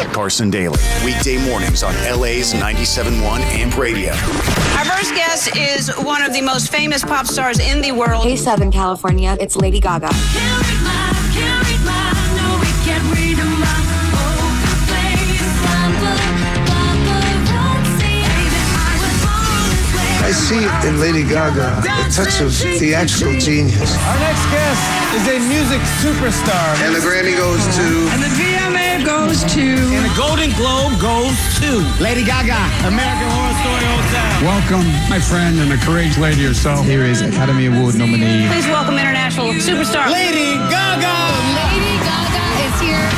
Carson Daly, weekday mornings on LA's 97.1 AMP Radio. Our first guest is one of the most famous pop stars in the world. Hey, Southern California, it's Lady Gaga. I see in Lady Gaga a touch of theatrical genius. Our next guest is a music superstar. And the Grammy goes to... And the VMA goes to... And the Golden Globe goes to... Lady Gaga, American Horror Story Hotel. Welcome, my friend, and a courageous lady herself. Here is Academy Award nominee. Please welcome international superstar Lady Gaga! Lady Gaga is here.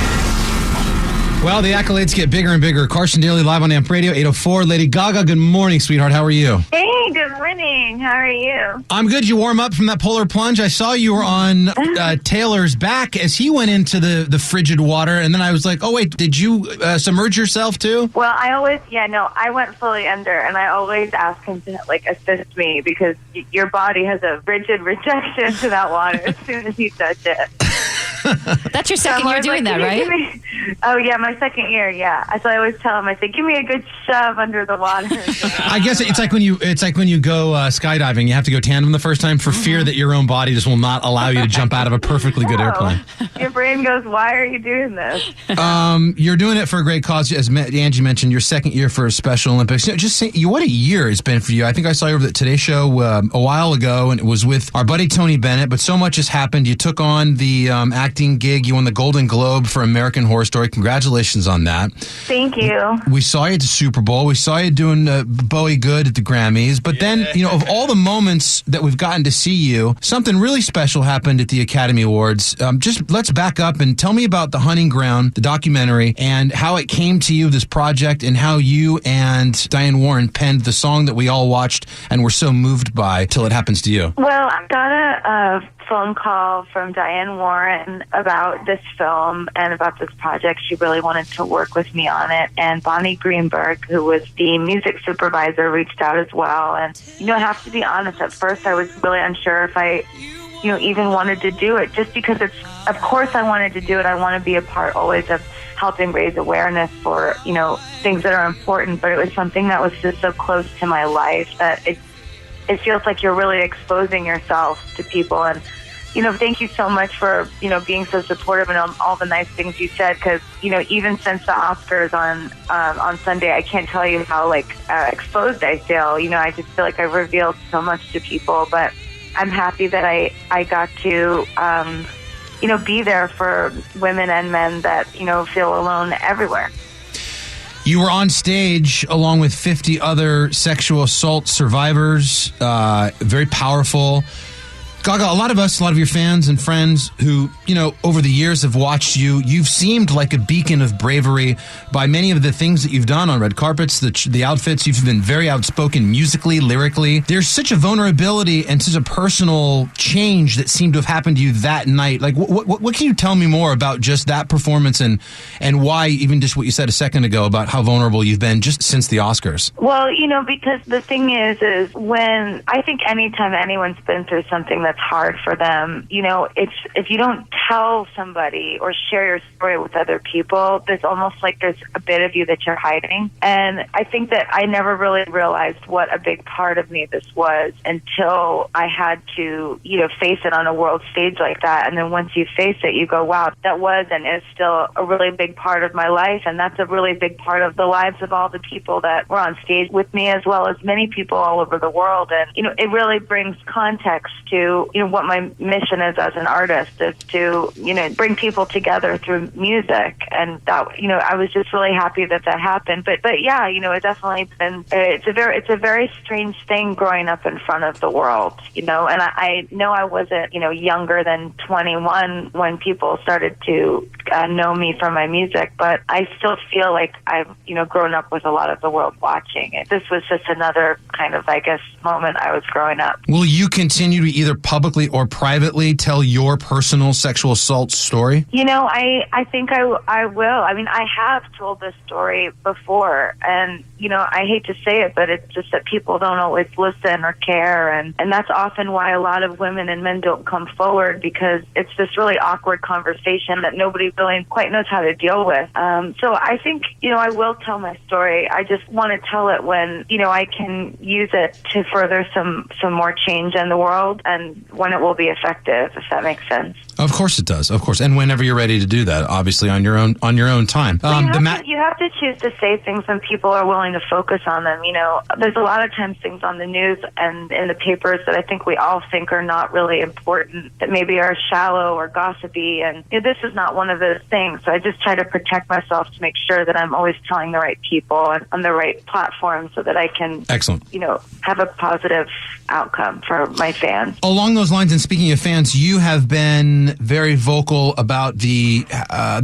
Well, the accolades get bigger and bigger. Carson Daly live on AMP Radio, 804. Lady Gaga, good morning, sweetheart. How are you? Hey, good morning. How are you? I'm good. You warm up from that polar plunge? I saw you were on Taylor's back as he went into the frigid water, and then I was like, oh, wait, did you submerge yourself too? Well, I went fully under, and I always ask him to, assist me because your body has a rigid rejection to that water as soon as you touch it. That's your second year doing that, right? Oh, yeah, my second year, yeah. So I always tell him, I say, give me a good shove under the water. I guess it's like when you go skydiving, you have to go tandem the first time for fear that your own body just will not allow you to jump out of a perfectly good airplane. Your brain goes, why are you doing this? You're doing it for a great cause. As Angie mentioned, your second year for Special Olympics. Just say, what a year it's been for you. I think I saw you over the Today Show a while ago, and it was with our buddy Tony Bennett, but so much has happened. You took on the acting gig. You won the Golden Globe for American Horror Story. Congratulations on that. Thank you. We saw you at the Super Bowl. We saw you doing Bowie good at the Grammys. But then, of all the moments that we've gotten to see you, something really special happened at the Academy Awards. Just let's back up and tell me about The Hunting Ground, the documentary, and how it came to you, this project, and how you and Diane Warren penned the song that we all watched and were so moved by till it happens to you. Well, I got a phone call from Diane Warren about this film and about this project. She really wanted to work with me on it. And Bonnie Greenberg, who was the music supervisor, reached out as well. And, I have to be honest, at first I was really unsure if I, even wanted to do it, just because of course I wanted to do it. I want to be a part always of helping raise awareness for, things that are important. But it was something that was just so close to my life that it feels like you're really exposing yourself to people. And, thank you so much for, being so supportive and all the nice things you said. Because, even since the Oscars on Sunday, I can't tell you how, exposed I feel. I just feel like I revealed so much to people. But I'm happy that I got to, be there for women and men that, feel alone everywhere. You were on stage along with 50 other sexual assault survivors, very powerful. Gaga, a lot of your fans and friends who, over the years have watched you, you've seemed like a beacon of bravery by many of the things that you've done on red carpets, the outfits. You've been very outspoken musically, lyrically. There's such a vulnerability and such a personal change that seemed to have happened to you that night. Like, what can you tell me more about just that performance and why, even just what you said a second ago about how vulnerable you've been just since the Oscars? Well, because the thing is when I think anytime anyone's been through something that's hard for them, if you don't tell somebody or share your story with other people, there's almost like there's a bit of you that you're hiding. And I think that I never really realized what a big part of me this was until I had to, face it on a world stage like that. And then once you face it, you go, wow, that was and is still a really big part of my life. And that's a really big part of the lives of all the people that were on stage with me, as well as many people all over the world. And, it really brings context to, what my mission is as an artist, is to, bring people together through music. And that, I was just really happy that happened. But yeah, it's definitely been, it's a very strange thing growing up in front of the world, and I know I wasn't, younger than 21 when people started to know me from my music, but I still feel like I've, grown up with a lot of the world watching it. This was just another kind of, I guess, moment I was growing up. Will you continue to either publicly or privately tell your personal sexual assault story? You know, I think I will. I mean, I have told this story before, and, you know, I hate to say it, but it's just that people don't always listen or care, and that's often why a lot of women and men don't come forward, because it's this really awkward conversation that nobody really quite knows how to deal with. So I think, you know, I will tell my story. I just want to tell it when, you know, I can use it to further some more change in the world, and when it will be effective, if that makes sense. Of course it does. Of course. And whenever you're ready to do that, obviously on your own time. You have to choose to say things when people are willing to focus on them. You know, there's a lot of times things on the news and in the papers that I think we all think are not really important, that maybe are shallow or gossipy. And you know, this is not one of those things. So I just try to protect myself to make sure that I'm always telling the right people and on the right platform so that I can, excellent, you know, have a positive outcome for my fans. Along those lines, and speaking of fans, you have been very vocal about the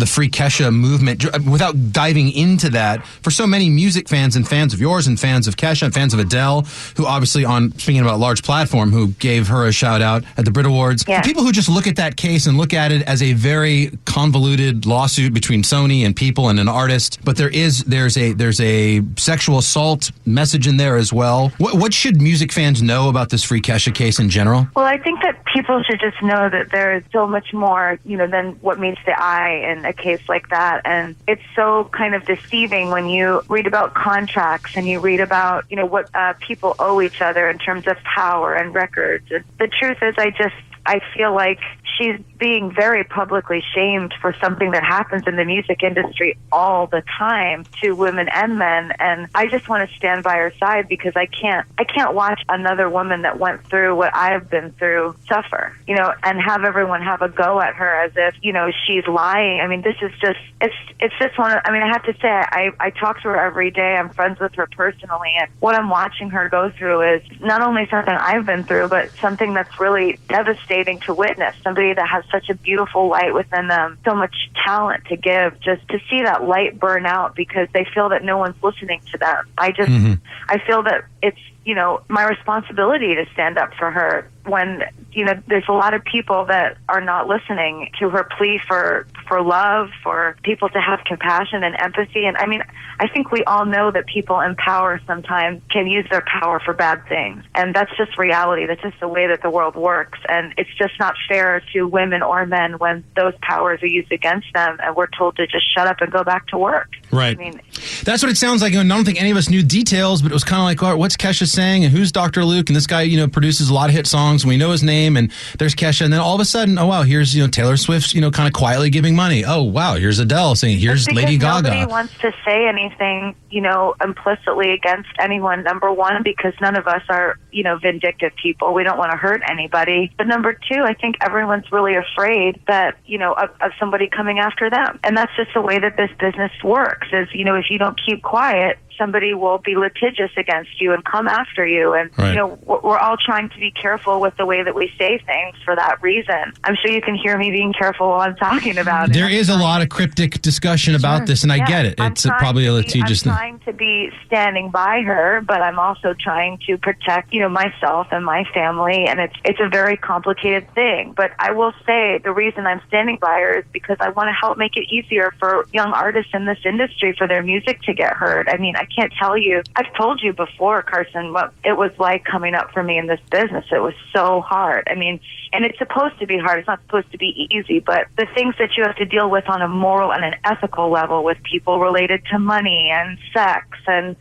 Free Kesha movement. Without diving into that, for so many music fans and fans of yours and fans of Kesha and fans of Adele, who obviously speaking about a large platform, who gave her a shout out at the Brit Awards. Yeah. People who just look at that case and look at it as a very convoluted lawsuit between Sony and people and an artist, but there's a sexual assault message in there as well. What should music fans know about this Free Kesha case in general? Well, I think that people should just know that there is so much more, you know, than what meets the eye in a case like that. And it's so kind of deceiving when you read about contracts and you read about, you know, what people owe each other in terms of power and records. The truth is, I feel like she's being very publicly shamed for something that happens in the music industry all the time to women and men, and I just want to stand by her side, because I can't watch another woman that went through what I've been through suffer, you know, and have everyone have a go at her as if, you know, she's lying. I mean, this is just, it's just one of, I mean, I have to say, I talk to her every day. I'm friends with her personally, and what I'm watching her go through is not only something I've been through, but something that's really devastating to witness. Somebody that has such a beautiful light within them, so much talent to give, just to see that light burn out because they feel that no one's listening to them. I feel that it's, you know, my responsibility to stand up for her when, you know, there's a lot of people that are not listening to her plea for love, for people to have compassion and empathy. And I mean, I think we all know that people in power sometimes can use their power for bad things. And that's just reality. That's just the way that the world works. And it's just not fair to women or men when those powers are used against them and we're told to just shut up and go back to work. Right. I mean, that's what it sounds like. I don't think any of us knew details, but it was kind of like, all right, what's Kesha saying and who's Dr. Luke? And this guy, you know, produces a lot of hit songs and we know his name and there's Kesha. And then all of a sudden, oh, wow, here's, you know, Taylor Swift's, you know, kind of quietly giving money. Oh, wow, here's Adele saying, here's Lady Gaga. Nobody wants to say anything, you know, implicitly against anyone. Number one, because none of us are, you know, vindictive people. We don't want to hurt anybody. But number two, I think everyone's really afraid that, you know, of somebody coming after them. And that's just the way that this business works is, you know, if you don't keep quiet, somebody will be litigious against you and come after you. And, right. You know, we're all trying to be careful with the way that we say things for that reason. I'm sure you can hear me being careful while I'm talking about it. There is a lot of cryptic discussion about this, and I get it. It's probably a litigious thing. I'm trying to be standing by her, but I'm also trying to protect, you know, myself and my family, and it's a very complicated thing. But I will say the reason I'm standing by her is because I want to help make it easier for young artists in this industry for their music to get heard. I mean, I can't tell you. I've told you before, Carson, what it was like coming up for me in this business. It was so hard. I mean, and it's supposed to be hard. It's not supposed to be easy, but the things that you have to deal with on a moral and an ethical level with people related to money and sex and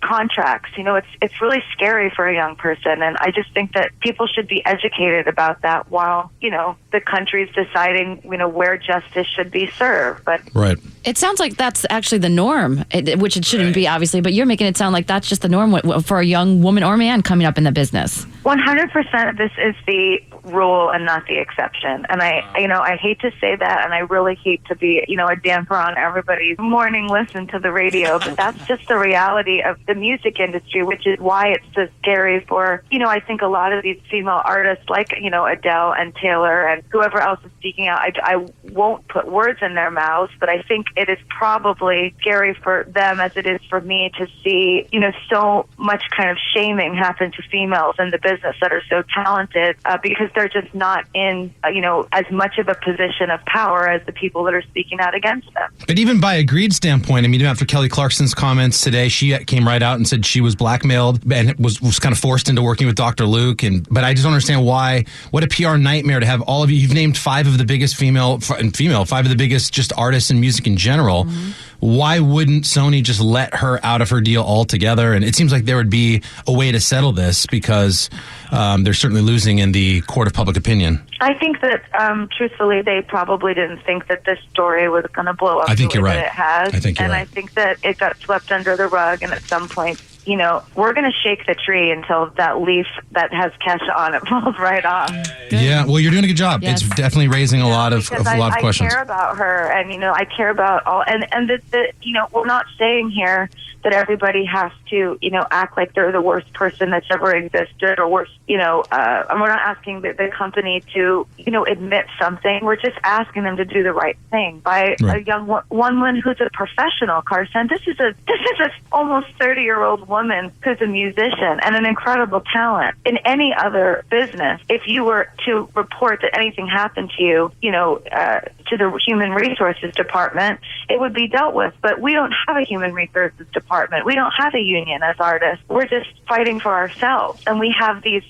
contracts, you know, it's really scary for a young person. And I just think that people should be educated about that while, you know, the country's deciding, you know, where justice should be served. But right. It sounds like that's actually the norm, which it shouldn't be, obviously, but you're making it sound like that's just the norm for a young woman or man coming up in the business. 100% this is the rule and not the exception. And I hate to say that, and I really hate to be, a damper on everybody's morning listen to the radio, but that's just the reality of the music industry, which is why it's so scary for, I think a lot of these female artists like, Adele and Taylor and whoever else is speaking out. I won't put words in their mouths, but I think it is probably scary for them as it is for me to see, so much kind of shaming happen to females in the business that are so talented because they're just not in, as much of a position of power as the people that are speaking out against them. But even by a greed standpoint, I mean, after Kelly Clarkson's comments today, she came right out and said she was blackmailed and was kind of forced into working with Dr. Luke. But I just don't understand why. What a PR nightmare to have all of you. You've named 5 of the biggest 5 of the biggest just artists in music in general. Mm-hmm. Why wouldn't Sony just let her out of her deal altogether? And it seems like there would be a way to settle this because they're certainly losing in the court of public opinion. I think that, truthfully, they probably didn't think that this story was going to blow up. I think you're right. It has. I think you're right. I think that it got swept under the rug, and at some point, we're going to shake the tree until that leaf that has Kesha on it falls right off. Yeah, well, you're doing a good job. Yes. It's definitely raising a lot of questions. I care about her, and I care about all, and we're not saying here that everybody has to, act like they're the worst person that's ever existed or worse, and we're not asking the company to, admit something. We're just asking them to do the right thing by a young woman who's a professional, Carson. This is a almost 30-year-old woman who's a musician and an incredible talent. In any other business, if you were to report that anything happened to you, to the human resources department, it would be dealt with. But we don't have a human resources department. We don't have a union as artists. We're just fighting for ourselves. And we have these,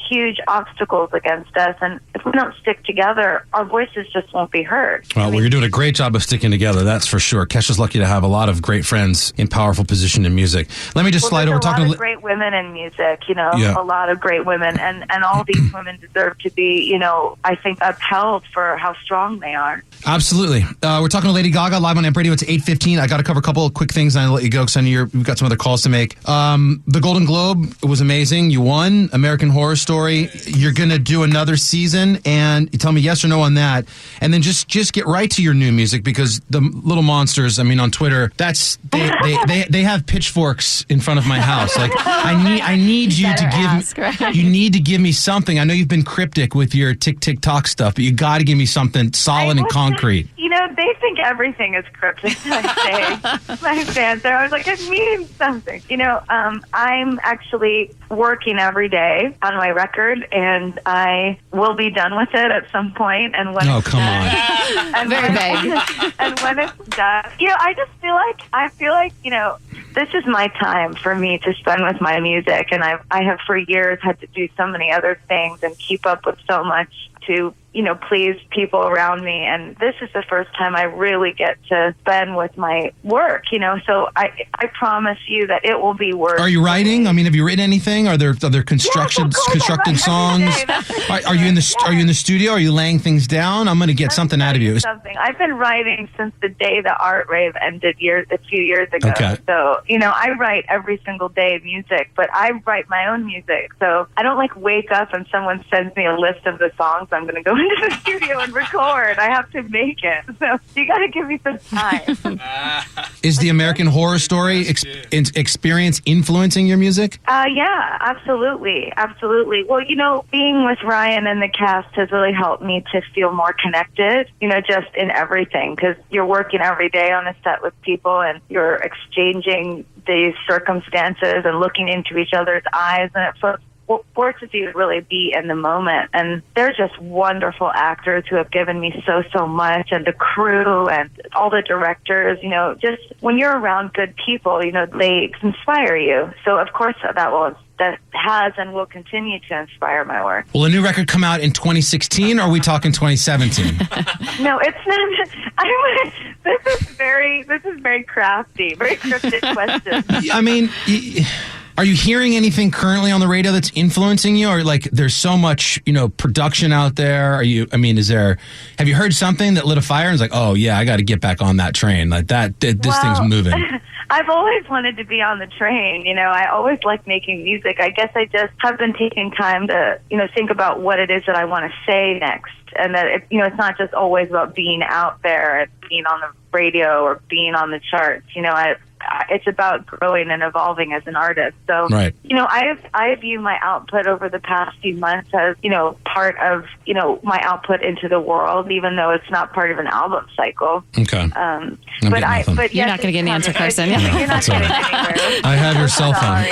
huge obstacles against us. And if we don't stick together, our voices just won't be heard. Well, you're doing a great job of sticking together. That's for sure. Kesha's lucky to have a lot of great friends in powerful position in music. Let me just slide over. A lot of great women in music, a lot of great women. And all these women deserve to be, I think, upheld for how strong they are. Absolutely. We're talking to Lady Gaga live on Amp Radio. It's 8:15. I got to cover a couple of quick things and I'll let you go because I know we've got some other calls to make. The Golden Globe was amazing. You won American Horror Story. You're going to do another season, and you tell me yes or no on that. And then just get right to your new music because the Little Monsters, on Twitter, they have pitchforks in front of my house. Like I need you to you need to give me something. I know you've been cryptic with your tick-tick-tock stuff, but you got to give me something solid and concrete. They think everything is cryptic. I say my fans. I was like, it means something. I'm actually working every day on my record, and I will be done with it at some point. And when come on, and very vague. And when it's done, I just feel like this is my time for me to spend with my music, and I have for years had to do so many other things and keep up with so much to please people around me, and this is the first time I really get to spend with my work, so I promise you that it will be worth. Are you writing? Have you written anything? Are there constructed songs? Are you in the studio? Are you laying things down? I'm going to get something out of you. I've been writing since the day the art rave ended a few years ago. Okay. So, I write every single day music, but I write my own music. So I don't wake up and someone sends me a list of the songs I'm going to go into the studio and record. I have to make it. So you got to give me some time. Is the American Horror Story experience influencing your music? Yeah, absolutely. Absolutely. Well, being with Ryan and the cast has really helped me to feel more connected, just in everything, because you're working every day on a set with people and you're exchanging these circumstances and looking into each other's eyes, and it forces you to really be in the moment. And they're just wonderful actors who have given me so much, and the crew and all the directors, just when you're around good people, they inspire you. So of course that has and will continue to inspire my work. Will a new record come out in 2016 or are we talking 2017? No, it's not. This is very crafty, very cryptic question. Are you hearing anything currently on the radio that's influencing you, or there's so much, production out there? Have you heard something that lit a fire and it's like, oh yeah, I got to get back on that train? Like that, this thing's moving. I've always wanted to be on the train. I always liked making music. I guess I just have been taking time to, think about what it is that I want to say next. And that, it's not just always about being out there and being on the radio or being on the charts. It's about growing and evolving as an artist. So, right. I view my output over the past few months as, part of, my output into the world, even though it's not part of an album cycle. Okay. But you're not going to get an answer, Carson. You're not getting anywhere. I have your cell phone.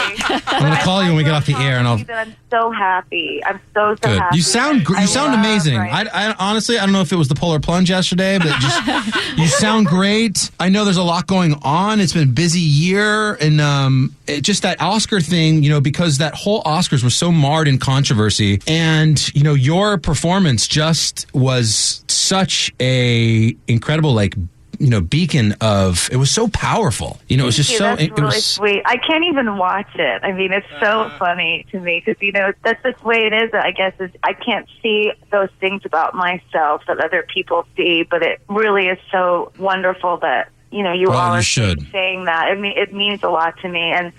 I'm going to call you when we get off the air, and I'm so happy. I'm so good. happy. You sound amazing. I honestly, I don't know if it was the polar plunge yesterday, but you sound great. I know there's a lot going on. It's been a busy year, and just that Oscar thing, because that whole Oscars was so marred in controversy, and your performance just was such a incredible beacon of, it was so powerful. It was just so that's really sweet. I can't even watch it. I mean, it's so funny to me because that's the way it is. I guess is I can't see those things about myself that other people see, but it really is so wonderful that you all are saying that. I mean, it means a lot to me. And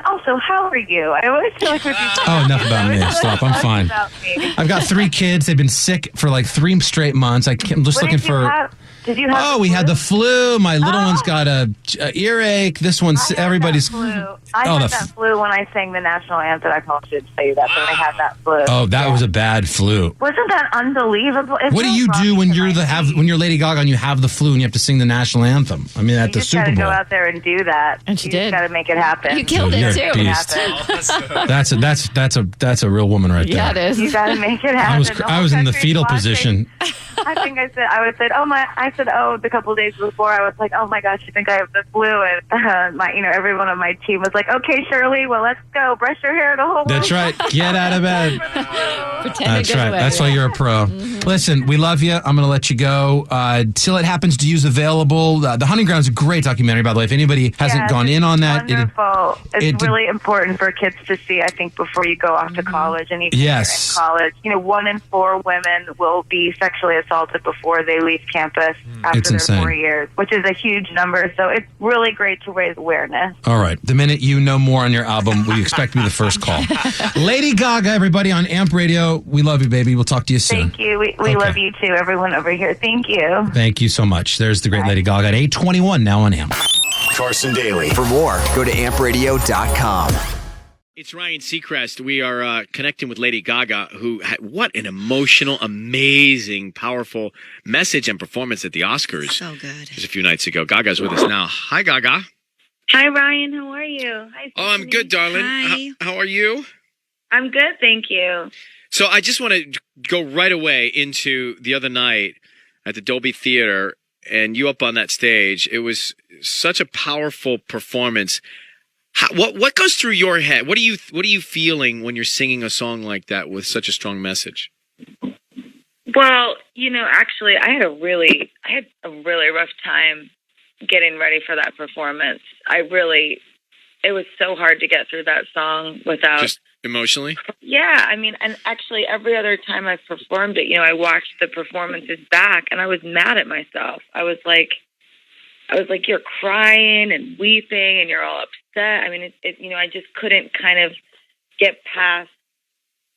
also, how are you? I always feel like we're enough about me. Stop. I'm fine. I've got 3 kids. They've been sick for 3 straight months. I'm just looking for. Did you have Oh, we had the flu. My little one's got a earache. This one's everybody's. I had that flu when I sang the national anthem. I probably should say that, but I had that flu. Oh, that was a bad flu. Wasn't that unbelievable? What do you do when when you're Lady Gaga and you have the flu and you have to sing the national anthem? I mean, at the Super Bowl. You just got to go out there and do that. And she did. You got to make it happen. You killed it too. That's a real woman right there. Yeah, it is. You got to make it happen. I was in the fetal position. I think I said, the couple of days before, I was like, oh my gosh, I think I have the flu. And everyone on my team was like, okay, Shirley, well, let's go. Brush your hair the whole way. That's right. Get out of bed. That's right. Away. That's why you're a pro. Mm-hmm. Listen, we love you. I'm going to let you go. Till It Happens to You's available. The Hunting Ground is a great documentary, by the way. If anybody hasn't gone in on that. Wonderful. It's really important for kids to see, I think, before you go off to college. And even yes. in college, 1 in 4 women will be sexually assaulted before they leave campus after their 4 years, which is a huge number. So it's really great to raise awareness. All right. The minute you know more on your album, we expect to be the first call. Lady Gaga, everybody on AMP Radio. We love you, baby. We'll talk to you soon. Thank you. We love you too, everyone over here. Thank you. Thank you so much. There's the great Lady Gaga at 8:21 now on AMP. Carson Daly. For more, go to ampradio.com. It's Ryan Seacrest. We are connecting with Lady Gaga, who had what an emotional, amazing, powerful message and performance at the Oscars. So good. Just a few nights ago. Gaga's with us now. Hi, Gaga. Hi, Ryan. How are you? Hi, oh, I'm good, darling. Hi. How are you? I'm good, thank you. So I just want to go right away into the other night at the Dolby Theater, and you up on that stage. It was such a powerful performance. What goes through your head? What are you feeling when you're singing a song like that with such a strong message? Well, actually, I had a really rough time getting ready for that performance. It was so hard to get through that song without just emotionally. Yeah, I mean, and actually, every other time I've performed it, I watched the performances back, and I was mad at myself. I was like, you're crying and weeping, and you're all upset. I mean, I just couldn't kind of get past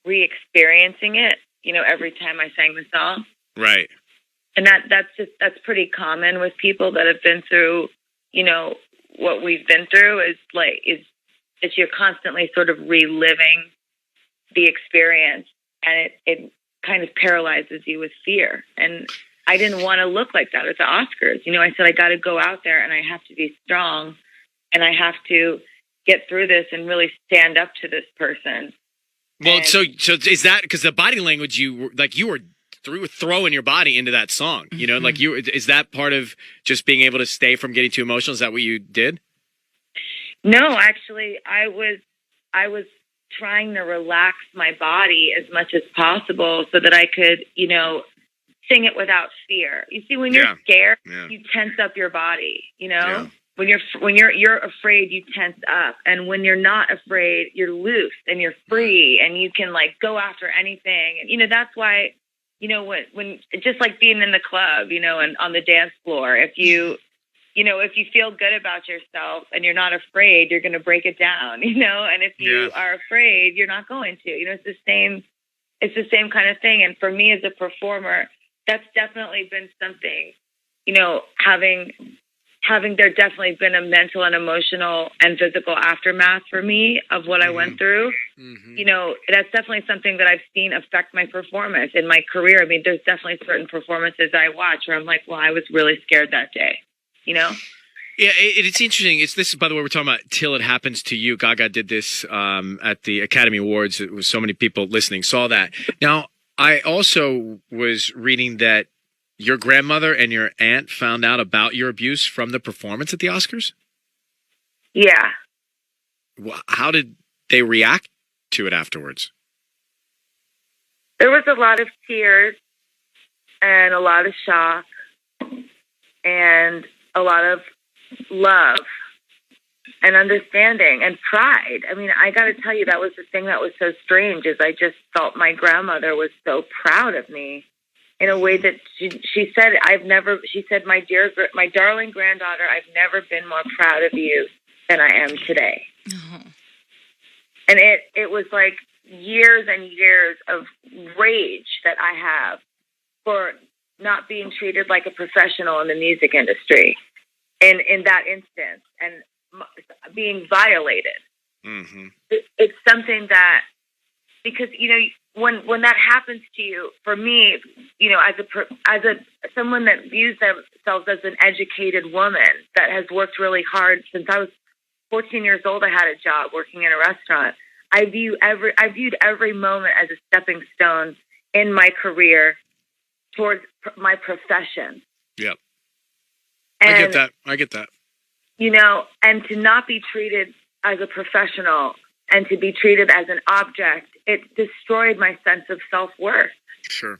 re-experiencing it. Every time I sang the song, right. And that's pretty common with people that have been through, what we've been through is you're constantly sort of reliving the experience, and it kind of paralyzes you with fear. And I didn't want to look like that at the Oscars. I said, I got to go out there and I have to be strong and I have to get through this and really stand up to this person. Well, and so is that because the body language you were throwing your body into that song, Mm-hmm. Is that part of just being able to stay from getting too emotional? Is that what you did? No, actually, I was trying to relax my body as much as possible so that I could, sing it without fear. You see, when you're scared, you tense up your body, Yeah. When you're afraid, you tense up. And when you're not afraid, you're loose and you're free and you can go after anything. And, that's why, when just like being in the club, and on the dance floor, if you if you feel good about yourself and you're not afraid, you're going to break it down, and if you are afraid, you're not going to, it's the same kind of thing. And for me as a performer, that's definitely been something, having there definitely been a mental and emotional and physical aftermath for me of what I went through. That's definitely something that I've seen affect my performance in my career. I mean, there's definitely certain performances I watch where I'm like, well, I was really scared that day, Yeah, it's interesting. This, by the way, we're talking about Till It Happens to You. Gaga did this at the Academy Awards. It was so many people listening saw that. Now, I also was reading that your grandmother and your aunt found out about your abuse from the performance at the Oscars? Yeah. How did they react to it afterwards? There was a lot of tears and a lot of shock and a lot of love and understanding and pride. I mean, I got to tell you, that was the thing that was so strange, is I just felt my grandmother was so proud of me in a way that she said, she said, my darling granddaughter, I've never been more proud of you than I am today. Uh-huh. And it was like years and years of rage that I have for not being treated like a professional in the music industry in that instance, and being violated. Mm-hmm. It's something that, because, when that happens to you, for me, as someone that views themselves as an educated woman that has worked really hard since I was 14 years old, I had a job working in a restaurant. I viewed every moment as a stepping stone in my career towards my profession. Yep. And, I get that. And to not be treated as a professional and to be treated as an object, it destroyed my sense of self-worth. Sure.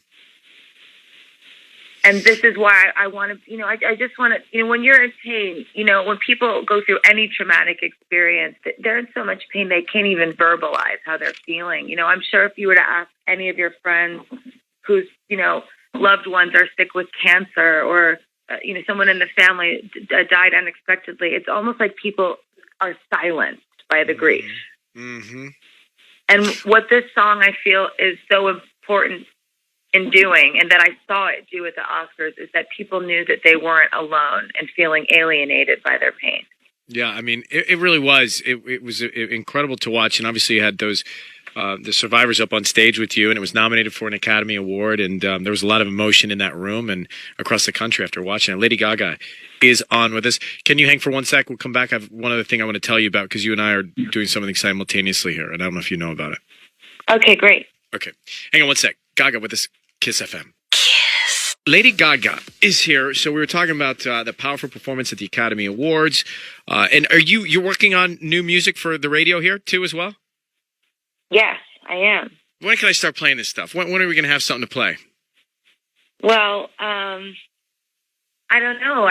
And this is why I want to, I just want to, when you're in pain, when people go through any traumatic experience, they're in so much pain they can't even verbalize how they're feeling. I'm sure if you were to ask any of your friends whose, loved ones are sick with cancer, or, someone in the family died unexpectedly, it's almost like people are silenced by the grief. Mm-hmm. And what this song, I feel, is so important in doing, and that I saw it do at the Oscars, is that people knew that they weren't alone and feeling alienated by their pain. Yeah, I mean, it really was. It was incredible to watch, and obviously you had those the survivors up on stage with you, and it was nominated for an Academy Award, and there was a lot of emotion in that room and across the country after watching it. Lady Gaga is on with us. Can you hang for 1 sec? We'll come back. I have one other thing I want to tell you about, because you and I are doing something simultaneously here, and I don't know if you know about it. Okay, great. Okay. Hang on 1 sec. Gaga with us, Kiss FM. Kiss. Lady Gaga is here. So we were talking about the powerful performance at the Academy Awards. And are you're working on new music for the radio here too as well? Yes, I am. When can I start playing this stuff? When are we going to have something to play? Well, I don't know.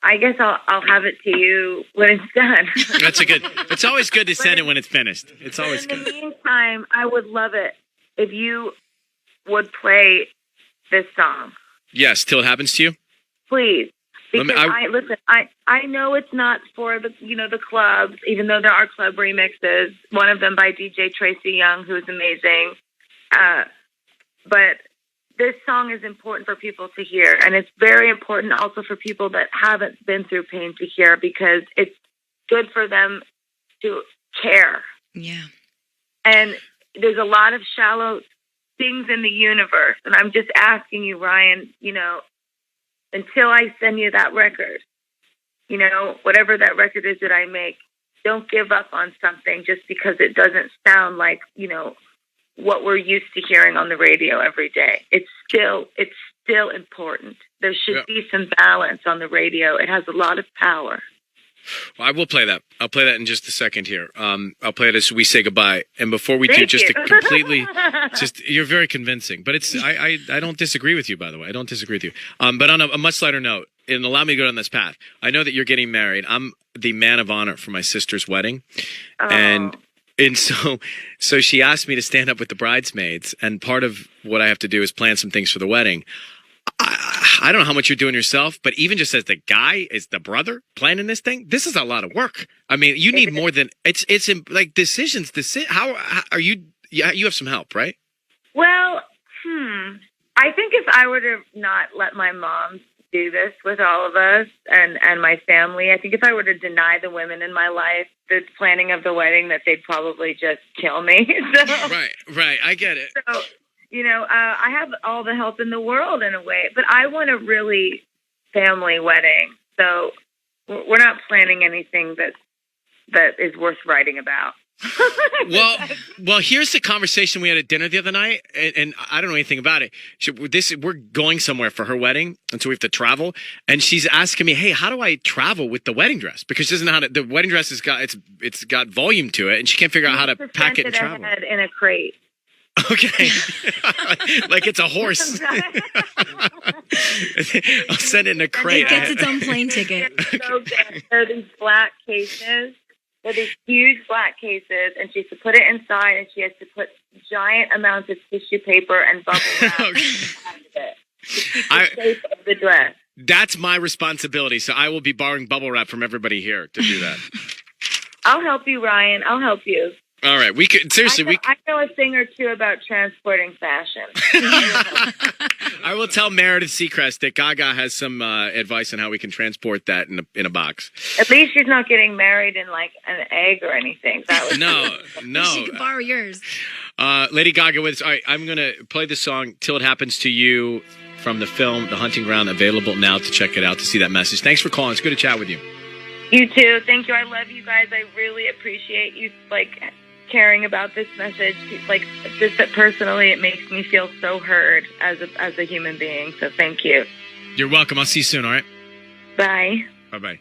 I guess I'll have it to you when it's done. It's always good to send it when it's finished. It's always good. In the meantime, I would love it if you would play this song. Yes, Till It Happens to You? Please. Because I know it's not for the the clubs, even though there are club remixes. One of them by DJ Tracy Young, who is amazing. But this song is important for people to hear, and it's very important also for people that haven't been through pain to hear, because it's good for them to care. Yeah. And there's a lot of shallow things in the universe, and I'm just asking you, Ryan, until I send you that record, whatever that record is that I make, don't give up on something just because it doesn't sound like, what we're used to hearing on the radio every day. It's still important. There should be some balance on the radio. It has a lot of power. Well, I will play that. I'll play that in just a second here. I'll play it as we say goodbye. And before we do, just to completely, you're very convincing. But I don't disagree with you, by the way. I don't disagree with you. But on a much lighter note, and allow me to go down this path. I know that you're getting married. I'm the man of honor for my sister's wedding. Oh. And so she asked me to stand up with the bridesmaids. And part of what I have to do is plan some things for the wedding. I don't know how much you're doing yourself, but even just as the guy, as the brother planning this thing, this is a lot of work. I mean, you need more than it's like decisions. How are you? Yeah, you have some help, right? Well, I think if I were to not let my mom do this with all of us and my family, I think if I were to deny the women in my life the planning of the wedding, that they'd probably just kill me. So, right. I get it. So, I have all the help in the world in a way, but I want a really family wedding. So we're not planning anything that is worth writing about. Well, here's the conversation we had at dinner the other night, and I don't know anything about it. We're going somewhere for her wedding, and so we have to travel. And she's asking me, "Hey, how do I travel with the wedding dress?" Because she doesn't know how to. The wedding dress has got it's got volume to it, and she can't figure out how to pack it and travel. In a crate. Okay, like it's a horse. I'll send it in a crate. It gets its own plane ticket. So good. There are these black cases. They're these huge black cases, and she has to put it inside, and she has to put giant amounts of tissue paper and bubble wrap around it to keep the shape of the dress. That's my responsibility, so I will be borrowing bubble wrap from everybody here to do that. I'll help you, Ryan. I'll help you. All right, we could seriously. I know a thing or two about transporting fashion. I will tell Meredith Seacrest that Gaga has some advice on how we can transport that in a box. At least she's not getting married in like an egg or anything. That was no. She could borrow yours. Lady Gaga with us. All right, I'm gonna play the song "Till It Happens to You" from the film "The Hunting Ground." Available now to check it out to see that message. Thanks for calling. It's good to chat with you. You too. Thank you. I love you guys. I really appreciate you caring about this message. Just that personally, it makes me feel so heard as a human being. So thank you. You're welcome. I'll see you soon. All right. Bye. Bye-bye.